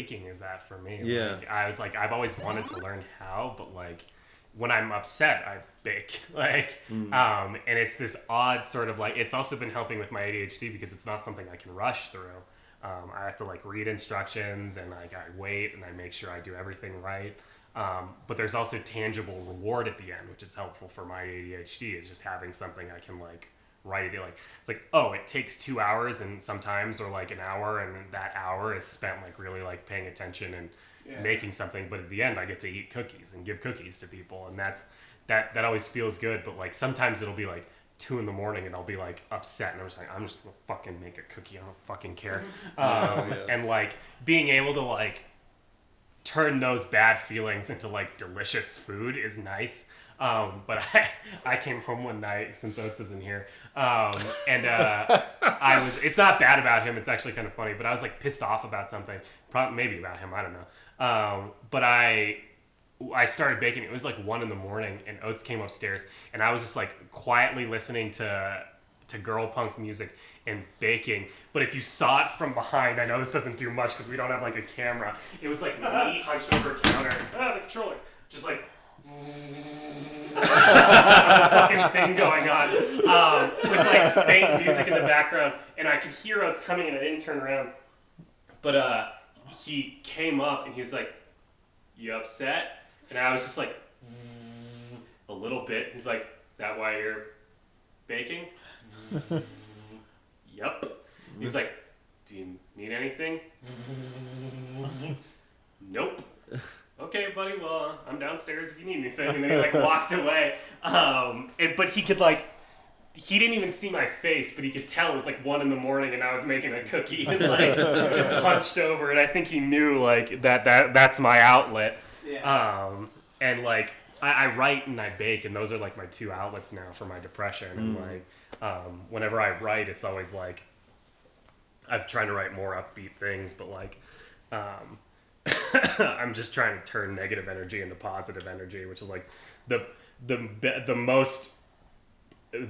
baking is that for me. Yeah. Like, I was like, I've always wanted to learn how, but like when I'm upset, I bake. Like, and it's this odd sort of like, it's also been helping with my ADHD because it's not something I can rush through. I have to like read instructions and like I wait and I make sure I do everything right. But there's also tangible reward at the end, which is helpful for my ADHD, is just having something I can like write it. Like, it's like, oh, it takes 2 hours and sometimes, or like an hour, and that hour is spent like really like paying attention and making something. But at the end I get to eat cookies and give cookies to people, and that always feels good. But like sometimes it'll be like 2 a.m. and I'll be like upset and I'm just like, I'm just gonna fucking make a cookie, I don't fucking care. And like being able to like turn those bad feelings into like delicious food is nice. But I came home one night, since Oates isn't here, and it's not bad about him, it's actually kind of funny, but I was like pissed off about something, maybe about him, I don't know. But I started baking. It was like 1 a.m. and Oates came upstairs and I was just like quietly listening to girl punk music and baking. But if you saw it from behind, I know this doesn't do much because we don't have like a camera, it was like me hunched over a counter, the controller, just like fucking thing going on, with like faint music in the background, and I could hear Oates coming and I didn't turn around. But he came up and he was like, "You upset?" And I was just like, a little bit. He's like, "Is that why you're baking?" Yep. He's like, "Do you need anything?" Nope. Okay, buddy, well, I'm downstairs if you need anything. And then he like walked away. But he could like, he didn't even see my face, but he could tell it was like 1 a.m. and I was making a cookie and like just hunched over. And I think he knew like that's my outlet. Yeah. And like I write and I bake, and those are like my 2 outlets now for my depression. And like whenever I write, it's always like I'm trying to write more upbeat things, but like I'm just trying to turn negative energy into positive energy, which is like the most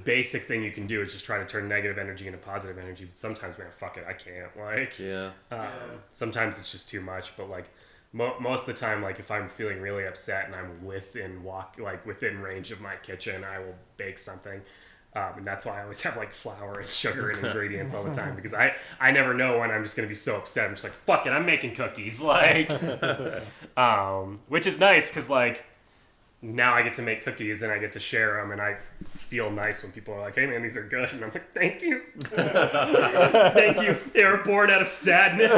basic thing you can do is just try to turn negative energy into positive energy. But sometimes, man, fuck it, I can't. Like, sometimes it's just too much. But like most of the time, like if I'm feeling really upset and I'm within range of my kitchen, I will bake something. And that's why I always have like flour and sugar and ingredients all the time, because I never know when I'm just going to be so upset. I'm just like, fuck it, I'm making cookies. Like, which is nice because like now I get to make cookies and I get to share them, and I feel nice when people are like, "Hey man, these are good," and I'm like, "Thank you." Thank you. They were born out of sadness.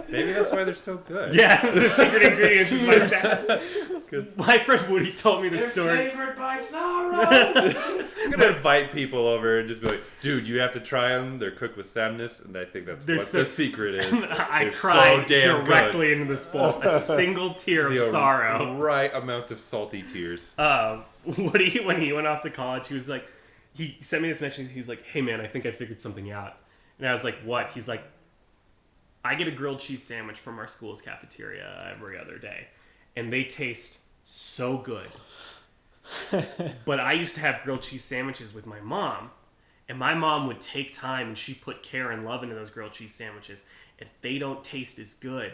Maybe that's why they're so good. Yeah, the secret ingredients is my sadness. My friend Woody told me this story. They're flavored by sorrow. I'm gonna invite people over and just be like, "Dude, you have to try them. They're cooked with sadness," and I think that's what the secret is. I cried directly into this bowl. A single tear of sorrow. Right amount of salty tears. Woody, when he went off to college, he was like, he sent me this message. He was like, "Hey man, I think I figured something out." And I was like, "What?" He's like, "I get a grilled cheese sandwich from our school's cafeteria every other day, and they taste so good. But I used to have grilled cheese sandwiches with my mom, and my mom would take time and she put care and love into those grilled cheese sandwiches, and they don't taste as good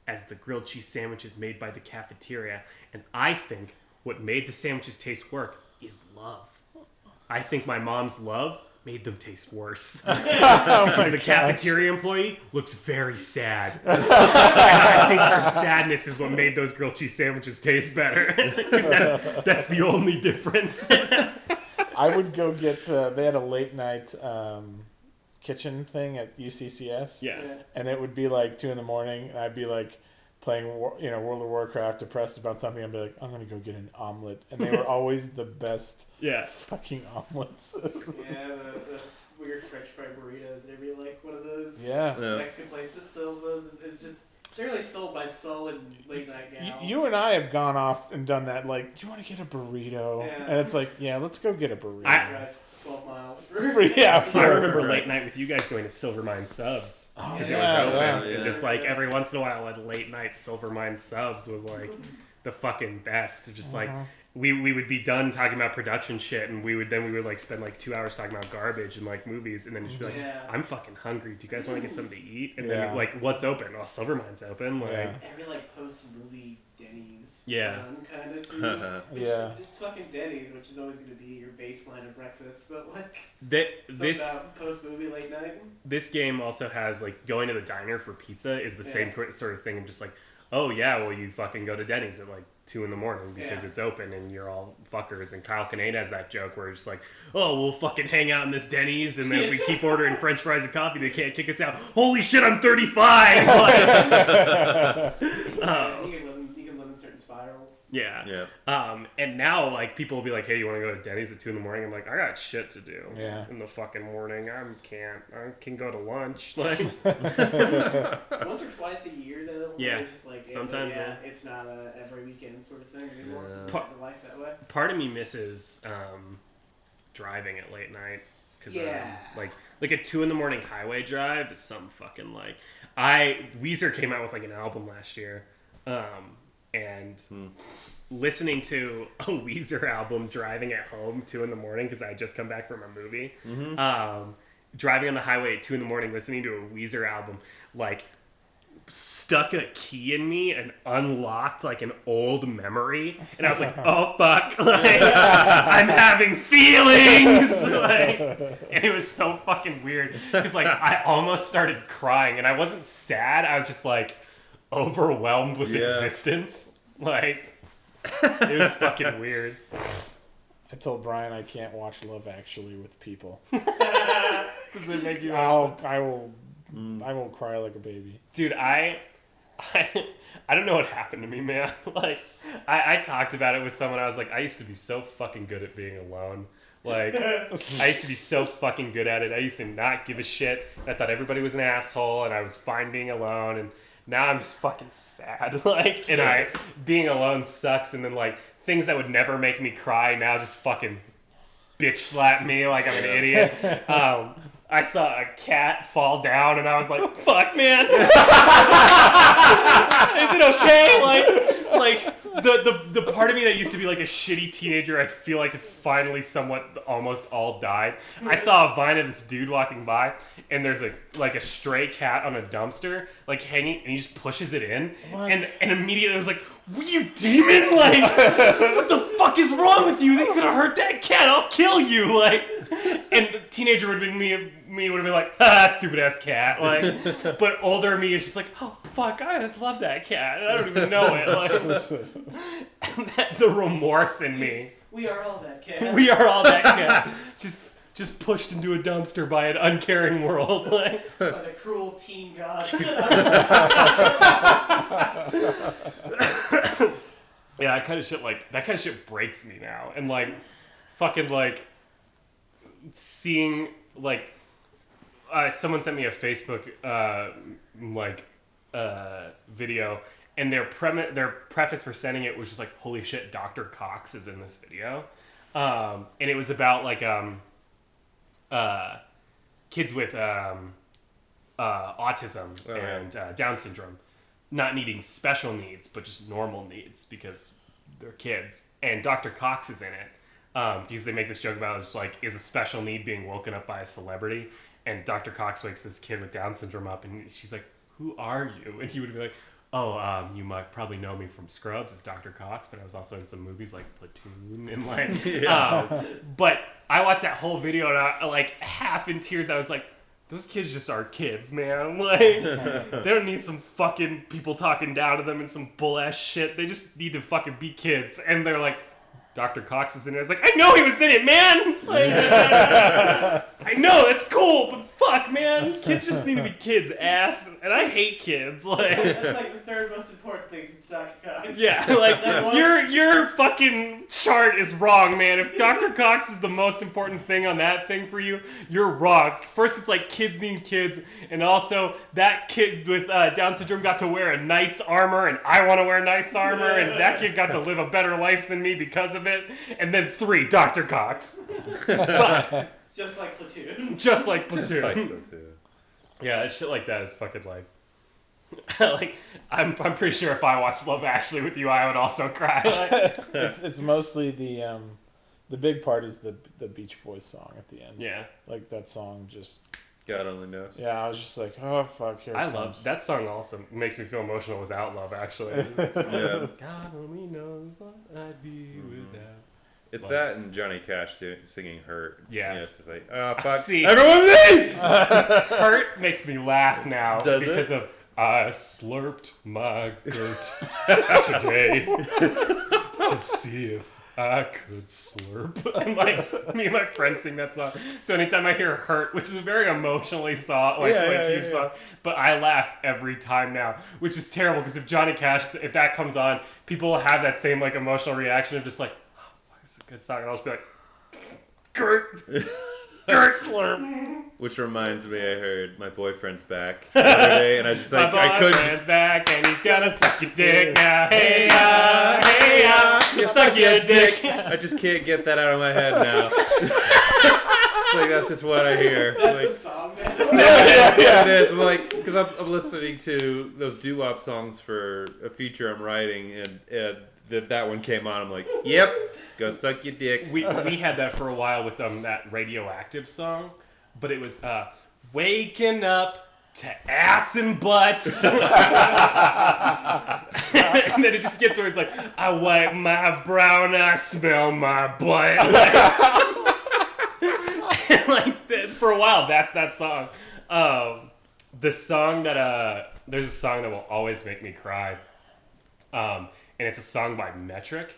as the grilled cheese sandwiches made by the cafeteria. And I think what made the sandwiches taste work is love. I think my mom's love made them taste worse." Because the cafeteria employee looks very sad. And I think her sadness is what made those grilled cheese sandwiches taste better. Because that's the only difference. I would go get, they had a late night kitchen thing at UCCS. Yeah. And it would be like 2 a.m. and I'd be like playing World of Warcraft, depressed about something. I'd be like, "I'm going to go get an omelet." And they were always the best fucking omelets. Yeah, the weird French fry burritos and every like one of those Mexican place that sells those is just generally sold by solid late night gals. You and I have gone off and done that. Like, "Do you want to get a burrito?" Yeah. And it's like, "Yeah, let's go get a burrito." Drive 12 miles for I remember late night with you guys going to Silvermine Subs because it was open. And just like every once in a while at late night, Silvermine Subs was like the fucking best. Just like we would be done talking about production shit, and we would like spend like 2 hours talking about garbage and like movies, and then just be like, I'm fucking hungry. Do you guys want to get something to eat? And then like, what's open? Well, Silvermine's open. Like every like post movie Denny's kind of food. It's fucking Denny's, which is always going to be your baseline of breakfast, but like this post movie late night. This game also has like going to the diner for pizza is the same sort of thing. I'm just like, oh yeah, well you fucking go to Denny's at like 2 a.m. because it's open and you're all fuckers. And Kyle Kinane has that joke where it's just like, oh, we'll fucking hang out in this Denny's, and then if we keep ordering French fries and coffee, they can't kick us out. Holy shit, I'm 35! You can live in certain spirals. Yeah. And now like people will be like, hey, you want to go to Denny's at 2 a.m? I'm like, I got shit to do in the fucking morning. I can go to lunch. Like once or twice a year though. Yeah. Just like, sometimes. It's not a every weekend sort of thing anymore. It's not life that way. Part of me misses driving at late night because like a 2 a.m. highway drive is some fucking like Weezer came out with like an album last year. And listening to a Weezer album driving at home 2 a.m. because I had just come back from a movie. Driving on the highway at 2 a.m. listening to a Weezer album, like stuck a key in me and unlocked like an old memory. And I was like, oh fuck, like I'm having feelings. Like, and it was so fucking weird because like I almost started crying, and I wasn't sad. I was just like overwhelmed with existence. Like it was fucking weird. I told Bryan I can't watch Love Actually with people. Does it make you I will cry like a baby. Dude, I don't know what happened to me, man. Like I talked about it with someone. I was like, I used to be so fucking good at being alone. Like, I used to be so fucking good at it. I used to not give a shit. I thought everybody was an asshole, and I was fine being alone, and now I'm just fucking sad. Like, and being alone sucks, and then, like, things that would never make me cry now just fucking bitch slap me like I'm an idiot. I saw a cat fall down, and I was like, fuck, man. Is it okay? Like the part of me that used to be like a shitty teenager, I feel like is finally somewhat almost all died. I saw a vine of this dude walking by, and there's like a stray cat on a dumpster, like hanging, and he just pushes it in. What? And immediately I was like, you demon? Like, what the fuck is wrong with you? They could have hurt that cat. I'll kill you. Like, and the teenager would have been me would have been like, stupid ass cat. Like, but older me is just like, oh fuck, I love that cat. I don't even know it. Like, and the remorse in me. We are all that cat. We are all that cat. Just pushed into a dumpster by an uncaring world. Like, by the cruel teen god. Yeah, that kind of shit breaks me now. And like, fucking like, seeing like, someone sent me a Facebook video, and their preface for sending it was just like, holy shit, Dr. Cox is in this video. And it was about like kids with autism and Down syndrome not needing special needs, but just normal needs because they're kids. And Dr. Cox is in it because they make this joke about is a special need being woken up by a celebrity. And Dr. Cox wakes this kid with Down syndrome up, and she's like, who are you? And he would be like, oh, you might probably know me from Scrubs as Dr. Cox, but I was also in some movies like Platoon and like, but I watched that whole video and I, like, half in tears. I was like, those kids just are kids, man. Like, they don't need some fucking people talking down to them and some bull ass shit. They just need to fucking be kids. And they're like, Dr. Cox was in it. I was like, I know he was in it, man. Like, I know, that's cool, but fuck, man. Kids just need to be kids, ass. And I hate kids. Like, that's like the third most important thing since Dr. Cox. Yeah, like, your fucking chart is wrong, man. If Dr. Cox is the most important thing on that thing for you, you're wrong. First, it's like kids need kids, and also that kid with Down syndrome got to wear a knight's armor, and I want to wear knight's armor, and that kid got to live a better life than me because of it. And then 3, Dr. Cox. Fuck. Just like Platoon. Just like Platoon. Yeah, shit like that is fucking like, Like, I'm pretty sure if I watched Love Actually with you, I would also cry. Like, it's mostly the big part is the Beach Boys song at the end. Yeah. Like that song just. God only knows. Yeah, I was just like, oh fuck, here it comes. Love that song. Also makes me feel emotional without Love Actually. Yeah. God only knows what I'd be without. It's that and Johnny Cash singing "Hurt." Yeah. It's just like, oh fuck, See, everyone leave. Hurt makes me laugh now because of I slurped my goat today to see if I could slurp. And like me and my friends sing that song. So anytime I hear "Hurt," which is a very emotionally huge song, but I laugh every time now, which is terrible because if Johnny Cash, if that comes on, people will have that same like emotional reaction of just like, oh, it's a good song, and I'll just be like, Gert. Slurp. Which reminds me, I heard My Boyfriend's Back the other day, and I just like My boyfriend's back and he's gonna suck your dick now. Hey ya, you suck your dick. I just can't get that out of my head now. It's like that's just what I hear. That's like, the song, man. That's what it is. I'm like, because I'm listening to those doo-wop songs for a feature I'm writing, and that one came on. I'm like, yep. Go suck your dick. We had that for a while with that Radioactive song, but it was waking up to ass and butts. And then it just gets where it's like, I wipe my brow and I smell my butt. And like for a while, that's that song. The song that there's a song that will always make me cry, and it's a song by Metric.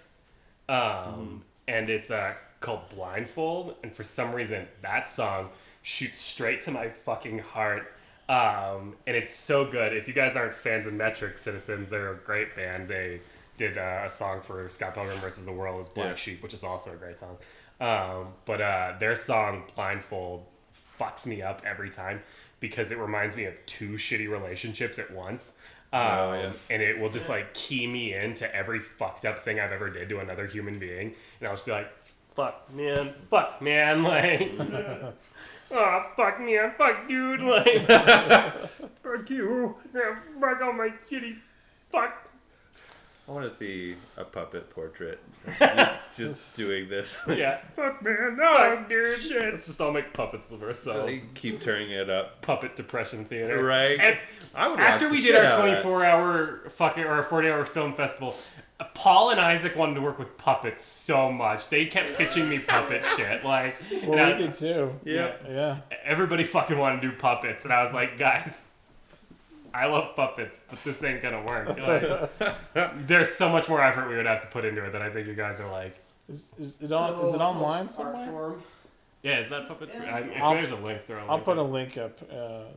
And it's called Blindfold, and for some reason that song shoots straight to my fucking heart, and it's so good. If you guys aren't fans of Metric Citizens, they're a great band. They did a song for Scott Pilgrim vs. the World as Black Sheep, which is also a great song, but their song Blindfold fucks me up every time because it reminds me of two shitty relationships at once. And it will just like key me into every fucked up thing I've ever did to another human being, and I'll just be like, fuck man, like oh fuck man, fuck dude, like fuck you, fuck all my shitty fuck. I want to see a puppet portrait just doing this. Yeah, fuck man, no dude, shit. Let's just all make puppets of ourselves. They keep turning it up. Puppet Depression Theater, right? And I would after we did our 24-hour fucking or 40-hour film festival, Paul and Isaac wanted to work with puppets so much. They kept pitching me puppet shit. Like, well, we did too. Yeah. Everybody fucking wanted to do puppets, and I was like, guys, I love puppets, but this ain't gonna work. Like, there's so much more effort we would have to put into it that I think you guys are like. Is it online somewhere? Yeah, is that puppet? There's a link. I'll put a link up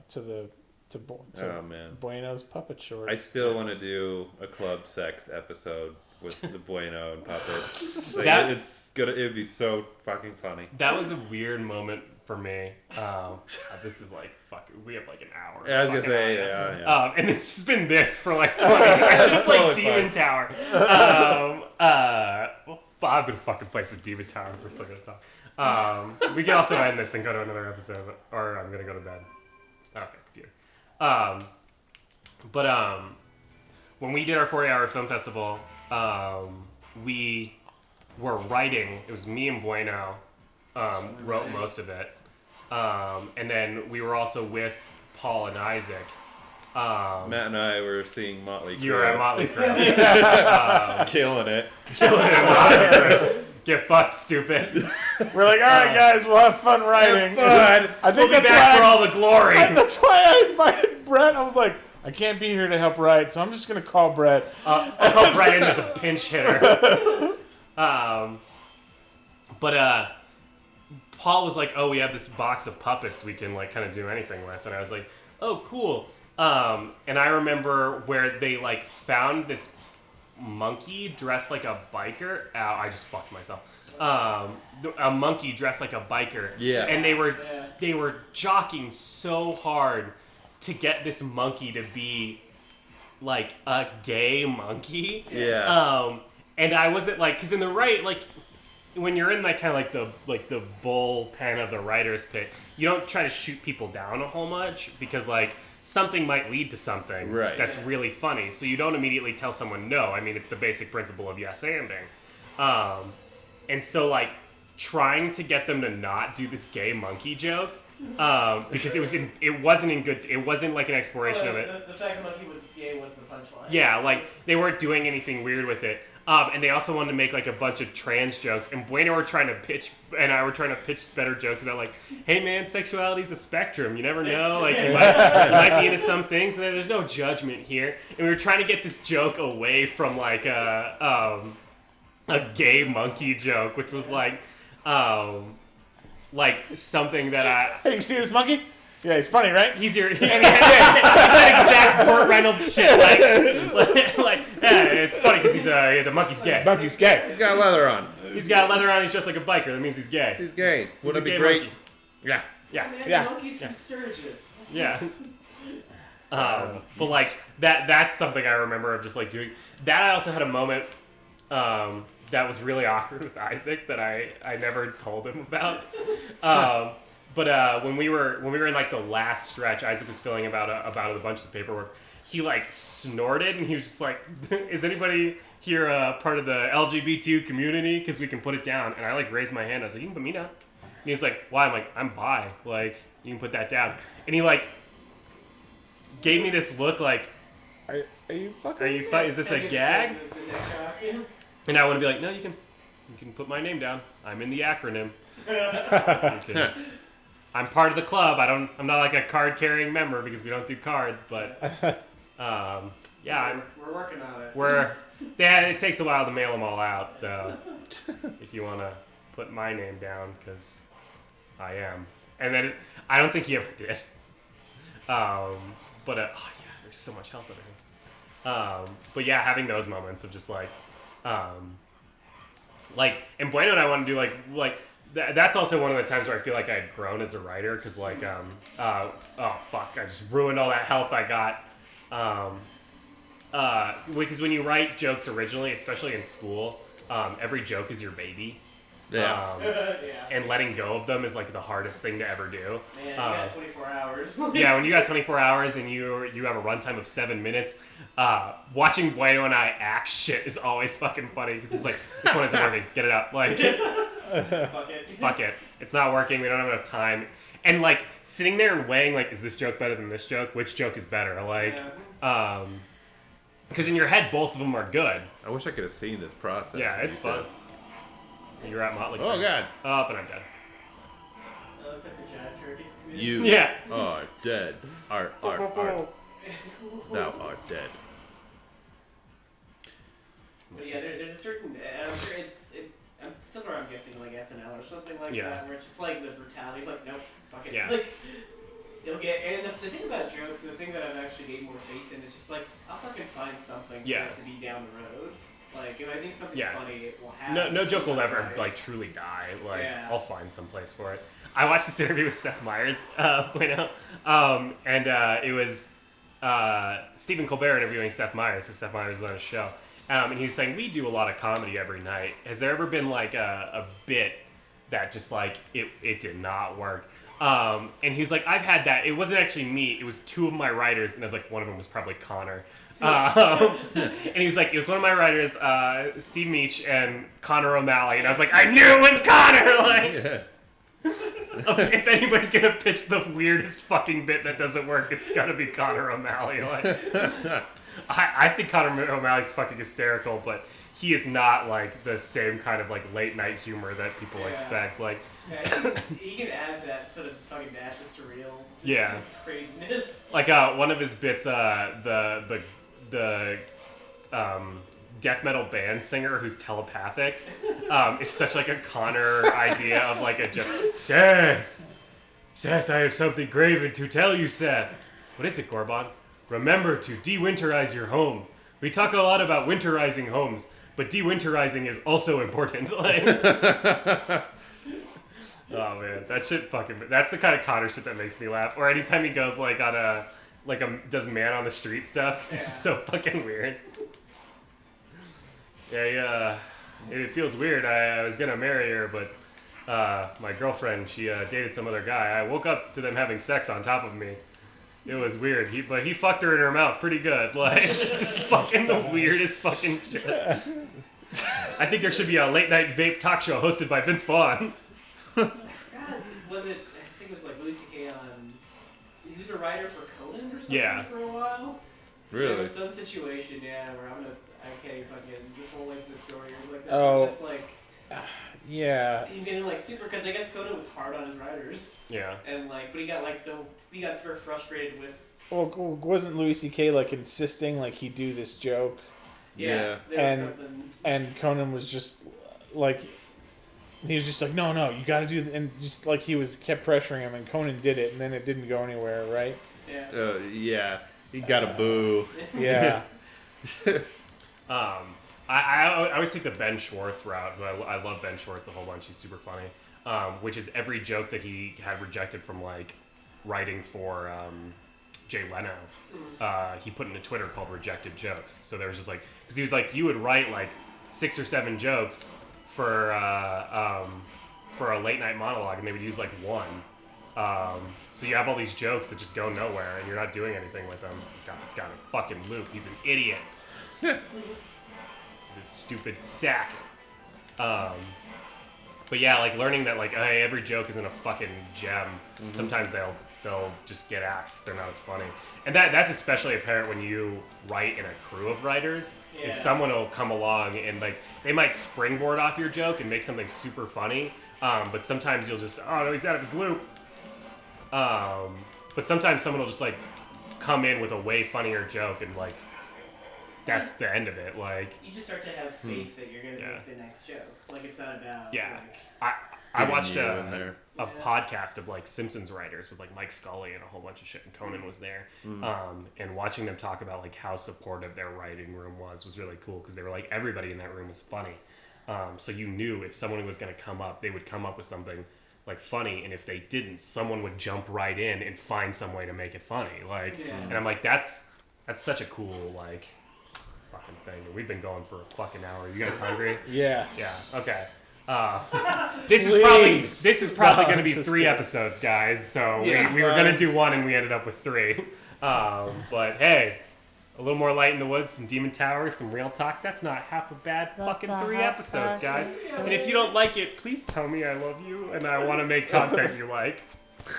to oh man, Bueno's puppet short. I still want to do a club sex episode with the Bueno and puppets. It'd be so fucking funny. That was a weird moment for me. This is like fucking. We have like an hour. Yeah, I was gonna say yeah. And it's just been this for like 20 minutes. I just played Demon Tower. I'm gonna fucking play some Demon Tower if we're still gonna talk. We can also end this and go to another episode, or I'm gonna go to bed. Okay, computer. But when we did our 40-hour film festival, we were writing. It was me and Bueno wrote most of it, and then we were also with Paul and Isaac. Matt and I were seeing Motley Crue. You were at Motley Crue. Killing it. Get fucked, stupid. We're like, all right, guys, we'll have fun writing. Have fun. I think we'll be back for all the glory. That's why I invited Brett. I was like, I can't be here to help write, so I'm just gonna call Brett. I'll call Bryan as a pinch hitter. But Paul was like, "Oh, we have this box of puppets we can like kind of do anything with," and I was like, "Oh, cool." And I remember where they like found this monkey dressed like a biker. Ow, I just fucked myself. A monkey dressed like a biker. Yeah. And they were jockeying so hard to get this monkey to be like a gay monkey. Yeah. And I wasn't like, because in the like when you're in like kind of like the bullpen of the writer's pit, you don't try to shoot people down a whole much because like something might lead to something that's really funny. So you don't immediately tell someone no. I mean, it's the basic principle of yes-anding. And so, like, trying to get them to not do this gay monkey joke, because it wasn't like an exploration of it. The fact the monkey was gay was the punchline. Yeah, like, they weren't doing anything weird with it. And they also wanted to make like a bunch of trans jokes, and Bueno were trying to pitch, and I were trying to pitch better jokes about like, hey man, sexuality's a spectrum. You never know. Like you might be into some things, and there's no judgment here. And we were trying to get this joke away from like a gay monkey joke, which was like something that I. Hey, you see this monkey? Yeah, he's funny, right? He's your. And he's that exact Burt Reynolds shit. Like yeah, it's funny because the monkey's gay. The monkey's gay. He's got leather on. He's got leather on. He's just like a biker. That means he's gay. He's gay. Wouldn't it be great? Monkey. Yeah. Yeah. Yeah. Monkeys from Sturgis. Yeah. But like that's something I remember of just like doing. That I also had a moment that was really awkward with Isaac that I never told him about. But when we were in like the last stretch, Isaac was filling about a bunch of the paperwork. He like snorted and he was just like, "Is anybody here part of the LGBT community? Because we can put it down." And I like raised my hand. I was like, "You can put me down." And he was like, "Why?" I'm like, "I'm bi. Like you can put that down." And he like gave me this look like, Are you fucking? "Are you? Is this a gag?" And I want to be like, "No, you can put my name down. I'm in the acronym." I'm part of the club. I'm not like a card carrying member because we don't do cards, but yeah, we're working on it. It takes a while to mail them all out. So if you want to put my name down, because I am, and then I don't think he ever did. But yeah, there's so much health over here. But yeah, having those moments of just like, and Bueno and I want to do like. That's also one of the times where I feel like I had grown as a writer, because like, oh fuck, I just ruined all that health I got. Because when you write jokes originally, especially in school, every joke is your baby. Yeah. And letting go of them is like the hardest thing to ever do. Man, you got 24 hours. Yeah, when you got 24 hours and you have a runtime of 7 minutes, watching Bueno and I act shit is always fucking funny, because it's like, this one isn't working, get it out. Like, fuck it. It's not working, we don't have enough time. And like, sitting there and weighing, like, is this joke better than this joke? Which joke is better? Like, because in your head, both of them are good. I wish I could have seen this process. Yeah, it's fun. You're at Motley Crue. Oh, God. Oh, but I'm dead. Looks like the jive turkey. You are dead. Art. Thou art dead. But yeah, there's a certain... it's somewhere I'm guessing, like SNL or something like that, where it's just like the brutality. It's like, nope, fuck it. Yeah. Like, they'll get... And the thing about jokes, the thing that I've actually gained more faith in is just like, I'll fucking find something for it to be down the road. Like, if I think something's funny, it will happen. No joke will ever, like, truly die. Like, I'll find some place for it. I watched this interview with Seth Meyers, and it was Stephen Colbert interviewing Seth Meyers, because Seth Meyers was on his show. And he was saying, we do a lot of comedy every night. Has there ever been, like, a bit that just, like, it did not work? And he was like, I've had that. It wasn't actually me. It was two of my writers, and I was like, one of them was probably Connor. And he was like, it was one of my writers, Steve Meach and Connor O'Malley, and I was like, I knew it was Connor! Like, if anybody's gonna pitch the weirdest fucking bit that doesn't work, it's gotta be Connor O'Malley. Like, I think Connor O'Malley's fucking hysterical, but he is not like the same kind of like late night humor that people expect. Like, he can add that sort of fucking dash of surreal, craziness. Like one of his bits, the death metal band singer who's telepathic is such like a Connor idea of like a just Seth, I have something graven to tell you, Seth. What is it, Gorbon? Remember to de-winterize your home. We talk a lot about winterizing homes, but de-winterizing is also important. Like, oh man, that shit fucking. That's the kind of Connor shit that makes me laugh. Or anytime he goes like on does man on the street stuff, because it's just so fucking weird. Yeah, it feels weird. I was gonna marry her, but my girlfriend, she dated some other guy. I woke up to them having sex on top of me. It was weird. He fucked her in her mouth pretty good. Like, just fucking the weirdest fucking shit. I think there should be a late night vape talk show hosted by Vince Vaughn. God, was it? I think it was like Louis C.K. on. He was a writer for Conan or something for a while. Really? There was some situation, where I can't even fucking full like the story or like that. Oh. It's just like. Yeah. He's getting like super because I guess Conan was hard on his writers. Yeah. And like, but he got super frustrated with. Well, wasn't Louis C.K. like insisting like he do this joke? Yeah. And Conan was just like, he was just like, no, you got to do it, and just like he kept pressuring him, and Conan did it, and then it didn't go anywhere, right? Yeah. Yeah. He got a boo. Yeah. I always take the Ben Schwartz route. I love Ben Schwartz a whole bunch. He's super funny. Which is every joke that he had rejected from like writing for Jay Leno. He put in a Twitter called Rejected Jokes. So there was just like, because he was like, you would write like 6 or 7 jokes for a late night monologue, and they would use like 1. So you have all these jokes that just go nowhere, and you're not doing anything with them. Got this guy in a fucking loop. He's an idiot. This stupid sack. But yeah, like learning that like hey, every joke isn't a fucking gem. Mm-hmm. Sometimes they'll just get axed. They're not as funny. And that's especially apparent when you write in a crew of writers. Yeah. Is someone will come along and like they might springboard off your joke and make something super funny. But sometimes you'll just no, he's out of his loop. But sometimes someone will just like come in with a way funnier joke and like that's the end of it. Like you just start to have faith that you're gonna make the next joke. Like it's not about like I watched a podcast of like Simpsons writers with like Mike Scully and a whole bunch of shit, and Conan was there. And watching them talk about like how supportive their writing room was really cool because they were like everybody in that room was funny. So you knew if someone was going to come up, they would come up with something like funny, and if they didn't, someone would jump right in and find some way to make it funny. Like, and I'm like, that's such a cool like fucking thing. We've been going for a fucking hour. You guys hungry? Yes. Yeah. Okay. This is probably going to be 3 episodes, guys. So we were going to do 1 and we ended up with 3. But hey, a little more light in the woods, some Demon Towers, some real talk. That's not half a bad fucking 3 episodes, guys. And if you don't like it, please tell me I love you and I want to make content you like.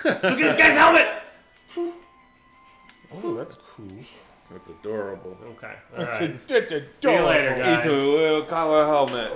Look at this guy's helmet. Oh, that's cool. That's adorable. Okay. All right. It's adorable. See you later, guys. It's a little collar helmet.